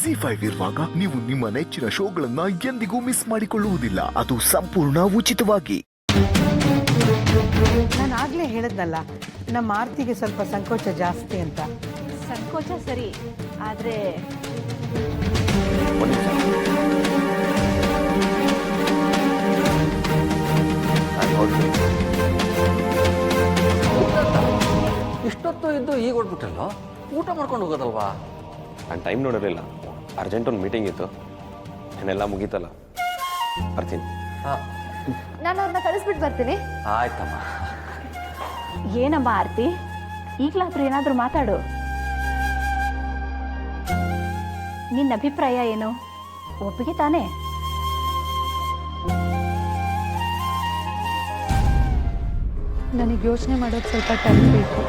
ZEE5 ಇರುವಾಗ ನೀವು ನಿಮ್ಮ ನೆಚ್ಚಿನ ಶೋಗಳನ್ನ ಎಂದಿಗೂ ಮಿಸ್ ಮಾಡಿಕೊಳ್ಳುವುದಿಲ್ಲ. ಅದು ಸಂಪೂರ್ಣ ಉಚಿತವಾಗಿ. ನಾನು ಆಗ್ಲೇ ಹೇಳಿದ್ನಲ್ಲ, ನಮ್ಮ ಆರ್ತಿಗೆ ಸ್ವಲ್ಪ ಸಂಕೋಚ ಜಾಸ್ತಿ ಅಂತ. ಸಂಕೋಚ ಸರಿ, ಆದ್ರೆ ಇಷ್ಟೊತ್ತು ಇದ್ದು ಈಗ ಹೊಡ್ಬಿಟ್ಟಲ್ಲ, ಊಟ ಮಾಡ್ಕೊಂಡು ಹೋಗೋದಲ್ವಾ? ನಾನು ಟೈಮ್ ನೋಡಿರಲಿಲ್ಲ, ಅರ್ಜೆಂಟ್ ಒಂದು ಮೀಟಿಂಗ್ ಇತ್ತು, ನಾನೆಲ್ಲ ಮುಗೀತಲ್ಲ, ಬರ್ತೀನಿ. ನಾನು ಅವ್ರನ್ನ ಕಳಿಸ್ಬಿಟ್ಟು ಬರ್ತೀನಿ. ಆಯ್ತಮ್ಮ. ಏನಮ್ಮ ಆರ್ತಿ, ಈಗಲಾದ್ರೂ ಏನಾದರೂ ಮಾತಾಡು. ನಿನ್ನ ಅಭಿಪ್ರಾಯ ಏನು? ಒಪ್ಪಿಗೆ ತಾನೇ? ನನಗೆ ಯೋಚನೆ ಮಾಡೋದು ಸ್ವಲ್ಪ ಟೈಮ್ ಬೇಕು.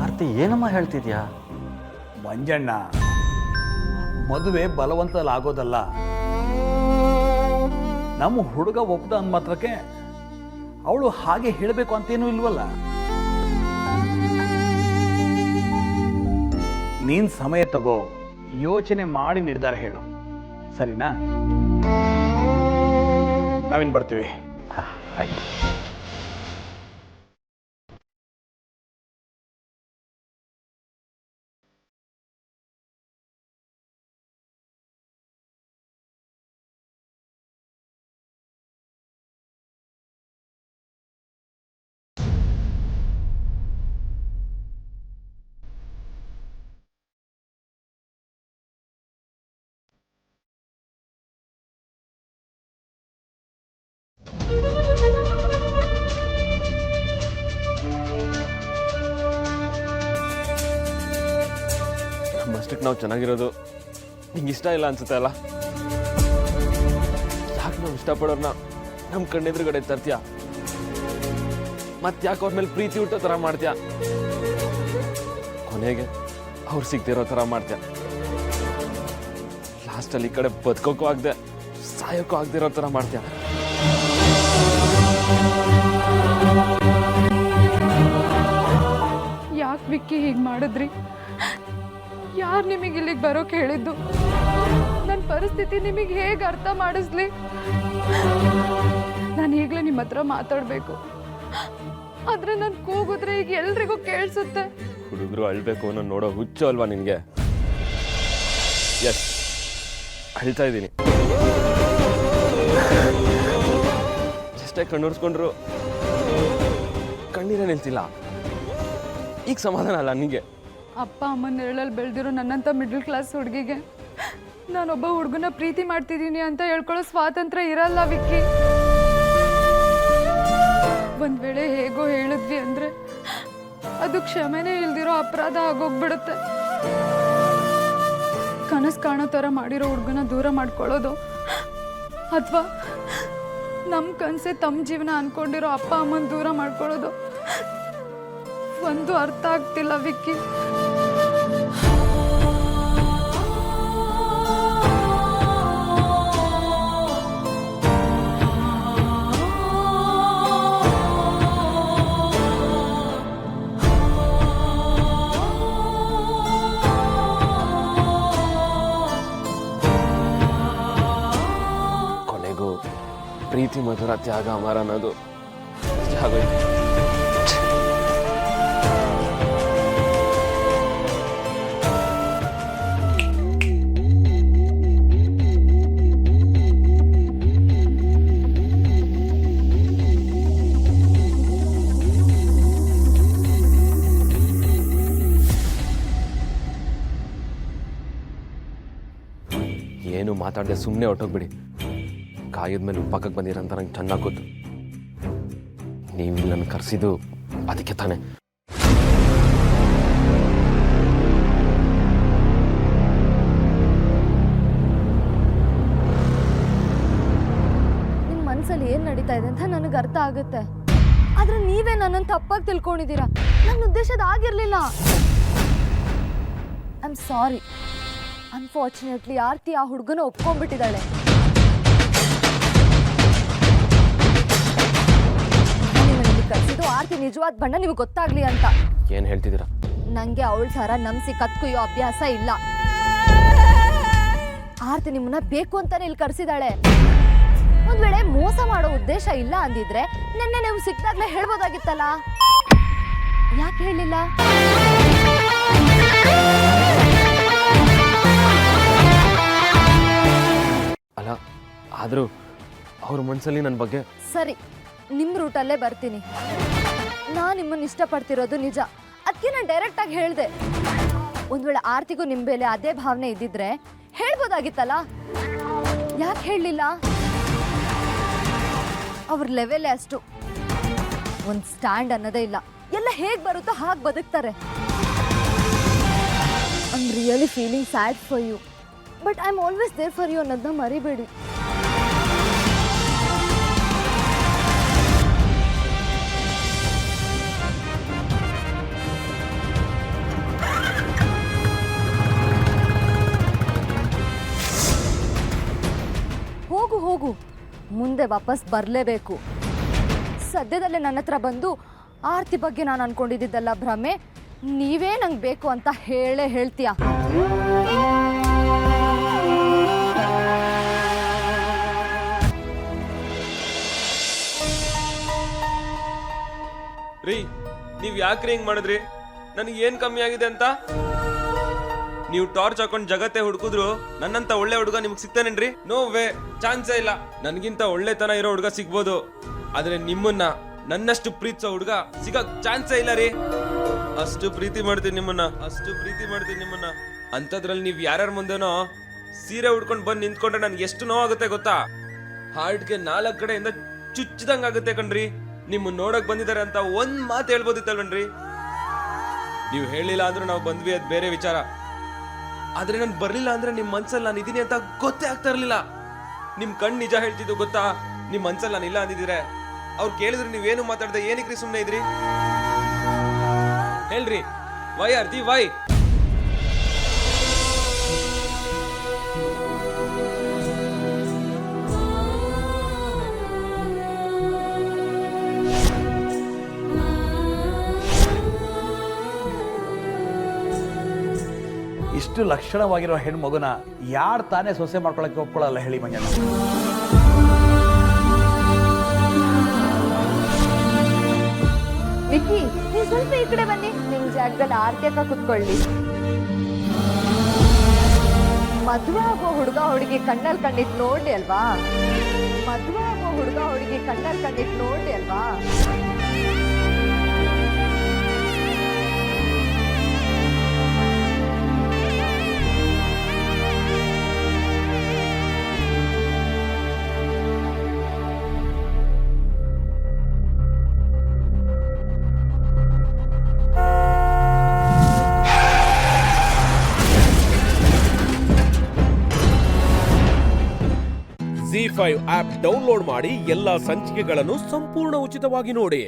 ಆರ್ತಿ, ಏನಮ್ಮ ಹೇಳ್ತಿದ್ಯಾ? ಮಂಜಣ್ಣ, ಮದುವೆ ಬಲವಂತದಲ್ಲಿ ಆಗೋದಲ್ಲ. ನಮ್ಮ ಹುಡುಗ ಒಪ್ಪದ ಅಂದ ಮಾತ್ರಕ್ಕೆ ಅವಳು ಹಾಗೆ ಹೇಳಬೇಕು ಅಂತೇನೂ ಇಲ್ವಲ್ಲ. ನೀನ್ ಸಮಯ ತಗೋ, ಯೋಚನೆ ಮಾಡಿ ನಿರ್ಧಾರ ಹೇಳು, ಸರಿನಾ? ನಾವಿನ್ ಬರ್ತೀವಿ. ಆಯ್ತು. ನಮ್ಮಷ್ಟಕ್ಕೆ ನಾವು ಚೆನ್ನಾಗಿರೋದು ನಿಂಗೆ ಇಷ್ಟ ಇಲ್ಲ ಅನ್ಸುತ್ತೆ ಅಲ್ಲ? ಯಾಕೆ ನಾವು ಇಷ್ಟಪಡೋರ್ನ ನಮ್ಮ ಕಣ್ಣೆದುರುಗಡೆ ತರ್ತೀಯ? ಮತ್ತೆ ಯಾಕೆ ಅವ್ರ ಮೇಲೆ ಪ್ರೀತಿ ಹುಟ್ಟೋ ಥರ ಮಾಡ್ತೀಯ? ಕೊನೆಗೆ ಅವ್ರು ಸಿಗ್ತಿರೋ ಥರ ಮಾಡ್ತೀಯ. ಲಾಸ್ಟಲ್ಲಿ ಈ ಕಡೆ ಬದುಕೋಕ್ಕೂ ಆಗದೆ ಸಾಯೋಕ್ಕೂ ಆಗದಿರೋ ಥರ ಮಾಡ್ತೀಯ. ಯಾಕೆ ವಿಕ್ಕಿ ಹೀಗೆ ಮಾಡಿದ್ರಿ? ಯಾರು ನಿಮಗೆ ಇಲ್ಲಿಗೆ ಬರೋಕೆ ಹೇಳಿದ್ದು? ನನ್ನ ಪರಿಸ್ಥಿತಿ ನಿಮಗೆ ಹೇಗೆ ಅರ್ಥ ಮಾಡಿಸ್ಲಿ? ನಾನು ಈಗಲೇ ನಿಮ್ಮ ಹತ್ರ ಮಾತಾಡಬೇಕು, ಆದರೆ ನಾನು ಕೂಗಿದ್ರೆ ಈಗ ಎಲ್ರಿಗೂ ಕೇಳಿಸುತ್ತೆ. ಹುಡುಗರು ಅಳ್ಬೇಕು ಅನ್ನೋ ನೋಡೋ ಹುಚ್ಚು ಅಲ್ವಾ ನಿನಗೆ? ಎಸ್, ಅಳ್ತಾ ಇದ್ದೀನಿ. ಎಷ್ಟೇ ಕಣ್ಣುರ್ಸ್ಕೊಂಡ್ರು ಕಣ್ಣೀರೇ ನಿಲ್ತಿಲ್ಲ. ಈಗ ಸಮಾಧಾನ ಅಲ್ಲ ನಿನಗೆ? ಅಪ್ಪ ಅಮ್ಮನ ನೆರಳಲ್ಲಿ ಬೆಳೆದಿರೋ ನನ್ನಂಥ ಮಿಡ್ಲ್ ಕ್ಲಾಸ್ ಹುಡುಗಿಗೆ ನಾನೊಬ್ಬ ಹುಡುಗನ ಪ್ರೀತಿ ಮಾಡ್ತಿದ್ದೀನಿ ಅಂತ ಹೇಳ್ಕೊಳ್ಳೋ ಸ್ವಾತಂತ್ರ್ಯ ಇರಲ್ಲ ವಿಕ್ಕಿ. ಒಂದ್ ವೇಳೆ ಹೇಗೋ ಹೇಳಿದ್ವಿ ಅಂದ್ರೆ ಅದು ಕ್ಷಮೆನೇ ಇಲ್ದಿರೋ ಅಪರಾಧ ಆಗೋಗ್ಬಿಡುತ್ತೆ. ಕನಸು ಕಾಣೋ ಥರ ಮಾಡಿರೋ ಹುಡುಗನ ದೂರ ಮಾಡ್ಕೊಳ್ಳೋದು, ಅಥವಾ ನಮ್ಮ ಕನಸೆ ತಮ್ಮ ಜೀವನ ಅನ್ಕೊಂಡಿರೋ ಅಪ್ಪ ಅಮ್ಮನ ದೂರ ಮಾಡ್ಕೊಳ್ಳೋದು ಒಂದು ಅರ್ಥ ಆಗ್ತಿಲ್ಲ ವಿಕ್ಕಿ. ಕೊನೆಗೂ ಪ್ರೀತಿ ಮಧುರ ತ್ಯಾಗ ಅಮರ ಅನ್ನೋದು ಆಗೋಯ್ತು. ಏನು ಮಾತಾಡದೆ ಸುಮ್ಮನೆ ಹೊಟ್ಟೋಗ್ಬಿಡಿ. ಕಾಯದ ಮೇಲೆ ಉಪ್ಪಕ್ಕಕ್ಕೆ ಬಂದಿರಂತ ನಂಗೆ ಚೆನ್ನಾಗಿ ಗೊತ್ತು. ನೀವು ನನ್ನ ಕರೆಸಿದ್ದು ಅದಕ್ಕೆ ತಾನೆ. ನಿಮ್ಮ ಮನಸ್ಸಲ್ಲಿ ಏನು ನಡೀತಾ ಇದೆ ಅಂತ ನನಗೆ ಅರ್ಥ ಆಗುತ್ತೆ. ಆದ್ರೆ ನೀವೇ ನನ್ನನ್ನು ತಪ್ಪಾಗಿ ತಿಳ್ಕೊಂಡಿದ್ದೀರಾ. ನನ್ನ ಉದ್ದೇಶದ ಆಗಿರಲಿಲ್ಲ. I am sorry. ಅನ್ಫಾರ್ಚುನೇಟ್ಲಿ ಆರ್ತಿ ಆ ಹುಡುಗನ ಒಪ್ಕೊಂಡ್ಬಿಟ್ಟಿದ್ದಾಳೆ. ಆರ್ತಿ ನಿಜವಾದ ಬಣ್ಣ ನಿಮ್ಗೆ ಗೊತ್ತಾಗ್ಲಿ ಅಂತ. ಏನು ಹೇಳ್ತಿದ್ದೀರಾ? ನಂಗೆ ಅವಳ ಥರ ನಮ್ಸಿ ಕತ್ಕೊಯ್ಯೋ ಅಭ್ಯಾಸ ಇಲ್ಲ. ಆರ್ತಿ ನಿಮ್ಮನ್ನ ಬೇಕು ಅಂತಾನೆ ಇಲ್ಲಿ ಕರ್ಸಿದಾಳೆ. ಒಂದ್ ವೇಳೆ ಮೋಸ ಮಾಡೋ ಉದ್ದೇಶ ಇಲ್ಲ ಅಂದಿದ್ರೆ ನಿನ್ನೆ ನೀವು ಸಿಕ್ಕಾಗ್ಲೇ ಹೇಳ್ಬೋದಾಗಿತ್ತಲ್ಲ, ಯಾಕೆ ಹೇಳಿಲ್ಲ? ಅಲ್ಲ, ಆದರೂ ಅವ್ರ ಮನಸ್ಸಲ್ಲಿ ನನ್ನ ಬಗ್ಗೆ. ಸರಿ, ನಿಮ್ಮ ರೂಟಲ್ಲೇ ಬರ್ತೀನಿ. ನಾನು ನಿಮ್ಮನ್ನು ಇಷ್ಟಪಡ್ತಿರೋದು ನಿಜ, ಅದಕ್ಕೆ ನಾನು ಡೈರೆಕ್ಟ್ ಆಗಿ ಹೇಳಿದೆ. ಒಂದ್ ವೇಳೆ ಆರ್ತಿಗೂ ನಿಮ್ಮ ಮೇಲೆ ಅದೇ ಭಾವನೆ ಇದ್ದಿದ್ರೆ ಹೇಳ್ಬೋದಾಗಿತ್ತಲ್ಲ, ಯಾಕೆ ಹೇಳಲಿಲ್ಲ? ಅವ್ರ ಲೆವೆಲೇ ಅಷ್ಟು. ಒಂದು ಸ್ಟ್ಯಾಂಡ್ ಅನ್ನೋದೇ ಇಲ್ಲ, ಎಲ್ಲ ಹೇಗೆ ಬರುತ್ತೋ ಹಾಗೆ ಬದುಕ್ತಾರೆ. I am really feeling sad for you, but I am always there for you ಅನ್ನೋದನ್ನ ಮರಿಬೇಡಿ. ಹೋಗು ಹೋಗು, ಮುಂದೆ ವಾಪಸ್ ಬರಲೇಬೇಕು. ಸದ್ಯದಲ್ಲೇ ನನ್ನ ಹತ್ರ ಬಂದು ಆರ್ತಿ ಬಗ್ಗೆ ನಾನು ಅನ್ಕೊಂಡಿದ್ದಲ್ಲ ಭ್ರಮೆ, ನೀವೇ ನಂಗೆ ಬೇಕು ಅಂತ ಹೇಳೇ ಹೇಳ್ತೀಯ. ರೀ, ನೀವ್ ಯಾಕ್ರಿ ಹಿಂಗ್ ಮಾಡಿದ್ರಿ? ನನಗೆ ಏನ್ ಕಮ್ಮಿ ಆಗಿದೆ ಅಂತ? ನೀವು ಟಾರ್ಚ್ ಹಾಕೊಂಡು ಜಗತ್ತೇ ಹುಡುಕಿದ್ರು ನನ್ನಂತ ಒಳ್ಳೆ ಹುಡುಗ ನಿಮ್ಗೆ ಸಿಗ್ತಾನೇನ್ರಿ? ನೋ ವೇ, ಚಾನ್ಸೇ ಇಲ್ಲ. ನನ್ಗಿಂತ ಒಳ್ಳೆತನ ಇರೋ ಹುಡುಗ ಸಿಗ್ಬೋದು, ಆದ್ರೆ ನಿಮ್ಮನ್ನ ನನ್ನಷ್ಟು ಪ್ರೀತಿಸೋ ಹುಡುಗ ಸಿಗಕ್ ಚಾನ್ಸೇ ಇಲ್ಲ ರೀ. ಅಷ್ಟು ಪ್ರೀತಿ ಮಾಡ್ತೀನಿ ನಿಮ್ಮನ್ನ, ಅಷ್ಟು ಪ್ರೀತಿ ಮಾಡ್ತೀನಿ ನಿಮ್ಮನ್ನ. ಅಂತದ್ರಲ್ಲಿ ನೀವ್ ಯಾರ್ಯಾರ ಮುಂದೆನೋ ಸೀರೆ ಉಡ್ಕೊಂಡು ಬಂದು ನಿಂತ್ಕೊಂಡ್ರೆ ನನ್ಗೆ ಎಷ್ಟು ನೋವಾಗುತ್ತೆ ಗೊತ್ತಾ? ಹಾರ್ಟ್ಗೆ 4 ಕಡೆಯಿಂದ ಚುಚ್ಚಿದಂಗ್ ಆಗುತ್ತೆ ಕಣ್ರಿ. ನಿಮ್ಮನ್ನ ನೋಡಕ್ ಬಂದಿದ್ದಾರೆ ಅಂತ ಒಂದ್ ಮಾತು ಹೇಳ್ಬೋದಿತ್ತಲ್ವನ್ರಿ? ನೀವು ಹೇಳಿಲ್ಲ ಅಂದ್ರೆ ನಾವು ಬಂದ್ವಿ, ಅದ್ ಬೇರೆ ವಿಚಾರ. ಆದ್ರೆ ನಾನು ಬರ್ಲಿಲ್ಲ ಅಂದ್ರೆ ನಿಮ್ ಮನ್ಸಲ್ಲಿ ನಾನು ಇದೀನಿ ಅಂತ ಗೊತ್ತೇ ಆಗ್ತಾ ಇರ್ಲಿಲ್ಲ. ನಿಮ್ ಕಣ್ ನಿಜ ಹೇಳ್ತಿದ್ದು ಗೊತ್ತಾ? ನಿಮ್ ಮನ್ಸಲ್ಲಿ ನಾನು ಇಲ್ಲ ಅಂದಿದ್ರೆ ಅವ್ರು ಕೇಳಿದ್ರು ನೀವೇನು ಮಾತಾಡ್ದೆ ಏನಕ್ರಿ ಸುಮ್ನೆ ಇದ್ರಿ? ಹೇಳ್ರಿ, ವೈ ಆರ್ತಿ, ವೈ? ಇಷ್ಟು ಲಕ್ಷಣವಾಗಿರೋ ಹೆಣ್ಮಗುನ ಯಾರು ತಾನೇ ಸೊಸೆ ಮಾಡ್ಕೊಳಕ್ಕೆ ಒಪ್ಕೊಳ್ಳಲ್ಲ ಹೇಳಿ ಮಂಜಣ್ಣ? ವಿಕ್ಕಿ, ನೀವು ಸ್ವಲ್ಪ ಈ ಕಡೆ ಬನ್ನಿ. ನಿಮ್ ಜಾಗದಲ್ಲಿ ಆರ್ತಿ ಅಕ್ಕ ಕುತ್ಕೊಳ್ಳಿ. ಮದುವೆ ಆಗೋ ಹುಡುಗ ಹುಡುಗಿ ಕಣ್ಣಲ್ಲಿ ಕಣ್ಣಿಟ್ಟು ನೋಡ್ಲಿ ಅಲ್ವಾ? ಮದುವೆ ಆಗೋ ಹುಡುಗ ಹುಡುಗಿ ಕಣ್ಣಲ್ಲಿ ಕಣ್ಣಿಟ್ಟು ನೋಡ್ಲಿ ಅಲ್ವಾ? ZEE5 ಆಪ್ ಡೌನ್ಲೋಡ್ ಮಾಡಿ ಎಲ್ಲಾ ಸಂಚಿಕೆಗಳನ್ನು ಸಂಪೂರ್ಣ ಉಚಿತವಾಗಿ ನೋಡಿ.